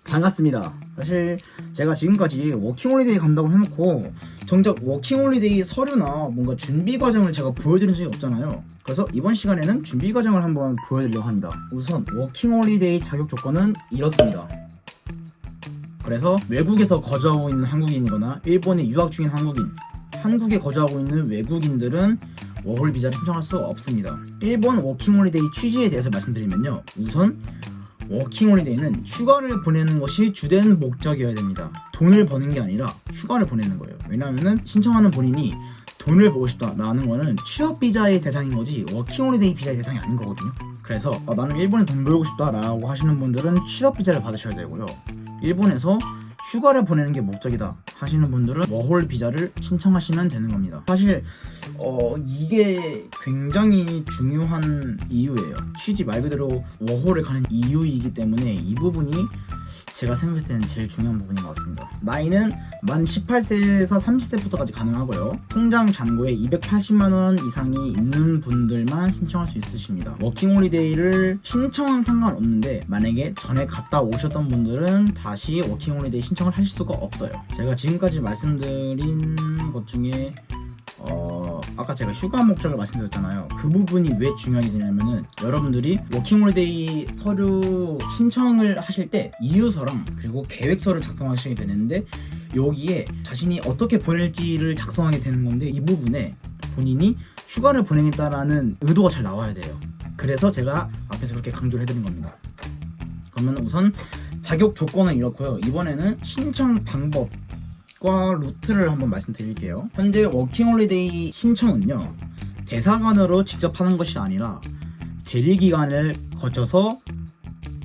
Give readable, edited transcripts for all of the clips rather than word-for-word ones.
반갑습니다. 사실 제가 지금까지 워킹홀리데이 간다고 해놓고 정작 워킹홀리데이 서류나 뭔가 준비 과정을 제가 보여드린 적이 없잖아요. 그래서 이번 시간에는 준비 과정을 한번 보여드리려고 합니다. 우선 워킹홀리데이 자격 조건은 이렇습니다. 그래서 외국에서 거주하고 있는 한국인이거나 일본에 유학 중인 한국인, 한국에 거주하고 있는 외국인들은 워홀 비자를 신청할 수 없습니다. 일본 워킹홀리데이 취지에 대해서 말씀드리면요, 우선 워킹홀리데이는 휴가를 보내는 것이 주된 목적이어야 됩니다. 돈을 버는 게 아니라 휴가를 보내는 거예요. 왜냐하면 신청하는 본인이 돈을 벌고 싶다라는 거는 취업 비자의 대상인 거지 워킹홀리데이 비자의 대상이 아닌 거거든요. 그래서 나는 일본에 돈 벌고 싶다라고 하시는 분들은 취업 비자를 받으셔야 되고요. 일본에서 휴가를 보내는 게 목적이다 하시는 분들은 워홀 비자를 신청하시면 되는 겁니다. 사실 이게 굉장히 중요한 이유예요. 취지 말 그대로 워홀을 가는 이유이기 때문에 이 부분이 제가 생각했을 때는 제일 중요한 부분인 것 같습니다. 나이는 만 18세에서 30세부터까지 가능하고요. 통장 잔고에 280만원 이상이 있는 분들만 신청할 수 있으십니다. 워킹홀리데이를 신청은 상관없는데 만약에 전에 갔다 오셨던 분들은 다시 워킹홀리데이 신청을 하실 수가 없어요. 제가 지금까지 말씀드린 것 중에 아까 제가 휴가 목적을 말씀드렸잖아요. 그 부분이 왜 중요하게 되냐면은 여러분들이 워킹홀리데이 서류 신청을 하실 때 이유서랑 그리고 계획서를 작성하시게 되는데 여기에 자신이 어떻게 보낼지를 작성하게 되는 건데 이 부분에 본인이 휴가를 보내겠다라는 의도가 잘 나와야 돼요. 그래서 제가 앞에서 그렇게 강조를 해드린 겁니다. 그러면 우선 자격 조건은 이렇고요. 이번에는 신청 방법 과 루트를 한번 말씀드릴게요. 현재 워킹홀리데이 신청은요, 대사관으로 직접 하는 것이 아니라 대리기관을 거쳐서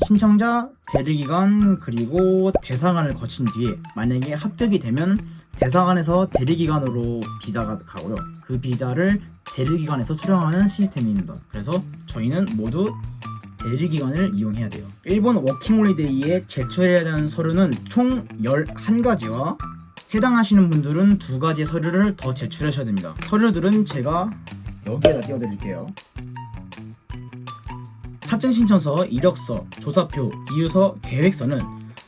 신청자, 대리기관, 그리고 대사관을 거친 뒤에 만약에 합격이 되면 대사관에서 대리기관으로 비자가 가고요. 그 비자를 대리기관에서 수령하는 시스템입니다. 그래서 저희는 모두 대리기관을 이용해야 돼요. 일본 워킹홀리데이에 제출해야 하는 서류는 총 11가지와 해당하시는 분들은 2가지 서류를 더 제출하셔야 됩니다. 서류들은 제가 여기에다 띄워드릴게요. 사증신청서, 이력서, 조사표, 이유서, 계획서는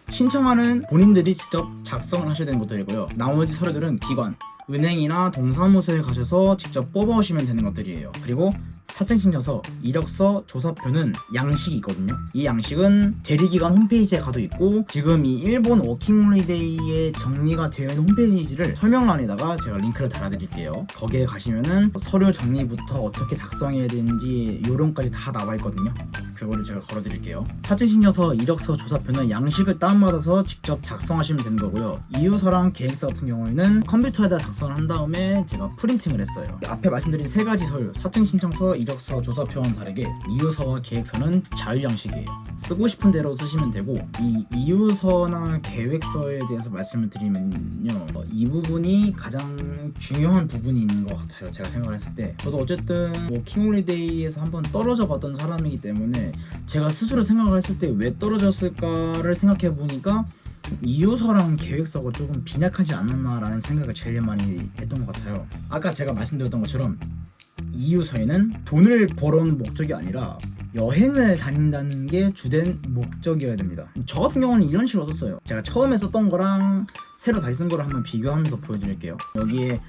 신청하는 본인들이 직접 작성을 하셔야 되는 것들이고요. 나머지 서류들은 기관, 은행이나 동사무소에 가셔서 직접 뽑아오시면 되는 것들이에요. 그리고 사증신청서, 이력서, 조사표는 양식이 있거든요. 이 양식은 대리기관 홈페이지에 가도 있고 지금 이 일본 워킹홀리데이에 정리가 되어 있는 홈페이지를 설명란에다가 제가 링크를 달아드릴게요. 거기에 가시면은 서류 정리부터 어떻게 작성해야 되는지 요령까지 다 나와 있거든요. 그거를 제가 걸어드릴게요. 사증신청서, 이력서, 조사표는 양식을 다운받아서 직접 작성하시면 되는 거고요. 이유서랑 계획서 같은 경우에는 컴퓨터에다 작성을 한 다음에 제가 프린팅을 했어요. 앞에 말씀드린 3가지 서류, 사증신청서, 이력서, 조사표와는 다르게 이유서와 계획서는 자유양식이에요. 쓰고 싶은 대로 쓰시면 되고, 이 이유서나 계획서에 대해서 말씀을 드리면요, 이 부분이 가장 중요한 부분인 것 같아요. 제가 생각을 했을 때 저도 어쨌든 워킹홀리데이에서 한번 떨어져 봤던 사람이기 때문에 제가 스스로 생각을 했을 때 왜 떨어졌을까를 생각해 보니까 이유서랑 계획서가 조금 빈약하지 않았나라는 생각을 제일 많이 했던 것 같아요. 아까 제가 말씀드렸던 것처럼 이유서에는 돈을 벌어오는 목적이 아니라 여행을 다닌다는 게 주된 목적이어야 됩니다. 저 같은 경우는 이런 식으로 썼어요. 제가 처음에 썼던 거랑 새로 다시 쓴 거를 한번 비교하면서 보여드릴게요. 여기에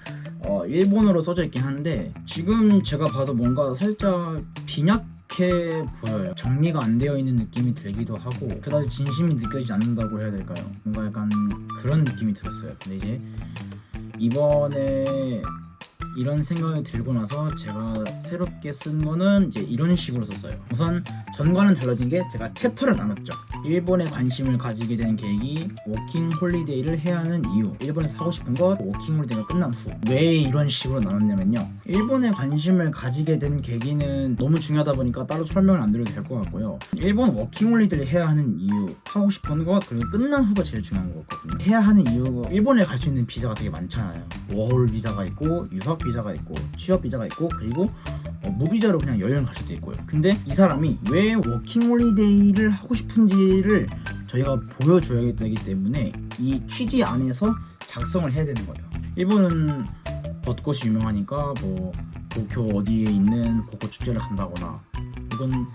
일본어로 써져 있긴 한데 지금 제가 봐도 뭔가 살짝 빈약해 보여요. 정리가 안 되어 있는 느낌이 들기도 하고 그다지 진심이 느껴지지 않는다고 해야 될까요? 뭔가 약간 그런 느낌이 들었어요. 근데 이제 이번에 이런 생각이 들고 나서 제가 새롭게 쓴 거는 이제 이런 식으로 썼어요. 우선 전과는 달라진 게 제가 챕터를 나눴죠. 일본에 관심을 가지게 된 계기, 워킹홀리데이를 해야 하는 이유, 일본에서 하고 싶은 것, 워킹홀리데이가 끝난 후. 왜 이런 식으로 나눴냐면요, 일본에 관심을 가지게 된 계기는 너무 중요하다 보니까 따로 설명을 안 드려도 될 것 같고요. 일본 워킹홀리데이를 해야 하는 이유, 하고 싶은 것, 그리고 끝난 후가 제일 중요한 거거든요. 해야 하는 이유가 일본에 갈 수 있는 비자가 되게 많잖아요. 워홀 비자가 있고 유학 비자가 있고 취업 비자가 있고 그리고 무비자로 그냥 여행 갈 수도 있고요. 근데 이 사람이 왜 워킹홀리데이를 하고 싶은지를 저희가 보여줘야 되기 때문에 이 취지 안에서 작성을 해야 되는 거예요. 일본은 벚꽃이 유명하니까 뭐 도쿄 어디에 있는 벚꽃 축제를 간다거나, 이건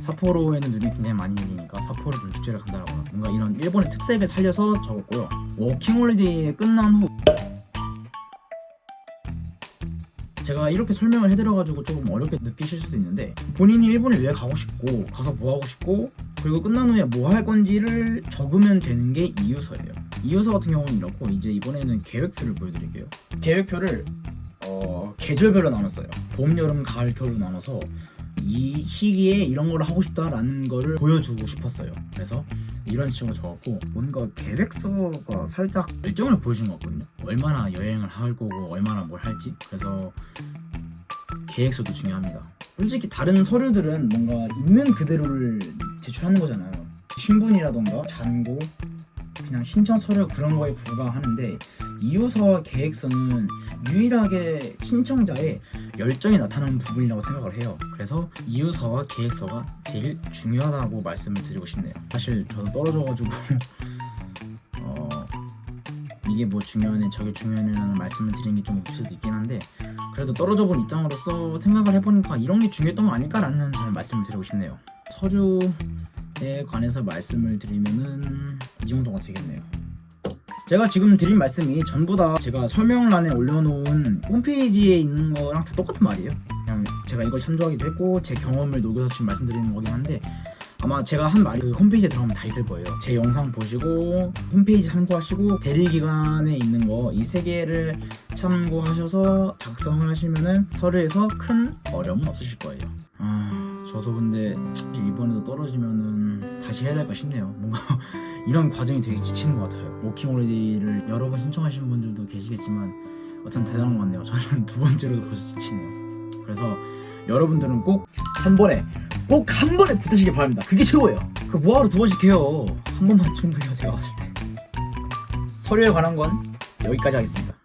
삿포로에는 눈이 굉장히 많이 내리니까 삿포로 눈 축제를 간다거나 뭔가 이런 일본의 특색을 살려서 적었고요. 워킹홀리데이 끝난 후 제가 이렇게 설명을 해드려가지고 조금 어렵게 느끼실 수도 있는데, 본인이 일본에 왜 가고 싶고 가서 뭐 하고 싶고 그리고 끝난 후에 뭐 할 건지를 적으면 되는 게 이유서예요. 이유서 같은 경우는 이렇고, 이제 이번에는 계획표를 보여드릴게요. 계획표를 계절별로 나눴어요. 봄, 여름, 가을, 겨울로 나눠서 이 시기에 이런 걸 하고 싶다라는 거를 보여주고 싶었어요. 그래서 이런 식으로 적었고, 뭔가 계획서가 살짝 일정을 보여준 것 같거든요. 얼마나 여행을 할 거고 얼마나 뭘 할지. 그래서 계획서도 중요합니다. 솔직히 다른 서류들은 뭔가 있는 그대로를 제출하는 거잖아요. 신분이라던가 잔고, 그냥 신청 서류 그런 거에 불과하는데, 이유서와 계획서는 유일하게 신청자의 열정이 나타나는 부분이라고 생각을 해요. 그래서 이유서와 계획서가 제일 중요하다고 말씀을 드리고 싶네요. 사실 저도 떨어져가지고 이게 뭐 중요하네 저게 중요하네라는 말씀을 드리는 게 좀 웃길 수도 있긴 한데, 그래도 떨어져 본 입장으로서 생각을 해보니까 이런 게 중요했던 거 아닐까라는 저는 말씀을 드리고 싶네요. 서류에 관해서 말씀을 드리면은 이 정도가 되겠네요. 제가 지금 드린 말씀이 전부 다 제가 설명란에 올려놓은 홈페이지에 있는 거랑 다 똑같은 말이에요. 그냥 제가 이걸 참조하기도 했고 제 경험을 녹여서 지금 말씀드리는 거긴 한데, 아마 제가 한 말이 그 홈페이지에 들어가면 다 있을 거예요. 제 영상 보시고 홈페이지 참고하시고 대리기간에 있는 거 이 세 개를 참고하셔서 작성을 하시면은 서류에서 큰 어려움은 없으실 거예요. 저도 근데 이번에도 떨어지면은 다시 해야 될까 싶네요. 뭔가 이런 과정이 되게 지치는 것 같아요. 워킹홀리데이를 여러 번 신청하시는 분들도 계시겠지만 어쩜 대단한 것 같네요. 저는 두 번째로도 벌써 지치네요. 그래서 여러분들은 꼭 한 번에 붙으시길 바랍니다. 그게 최고예요. 그 뭐하러 두 번씩 해요. 한 번만 충분해요. 제가 봤을 때. 서류에 관한 건 여기까지 하겠습니다.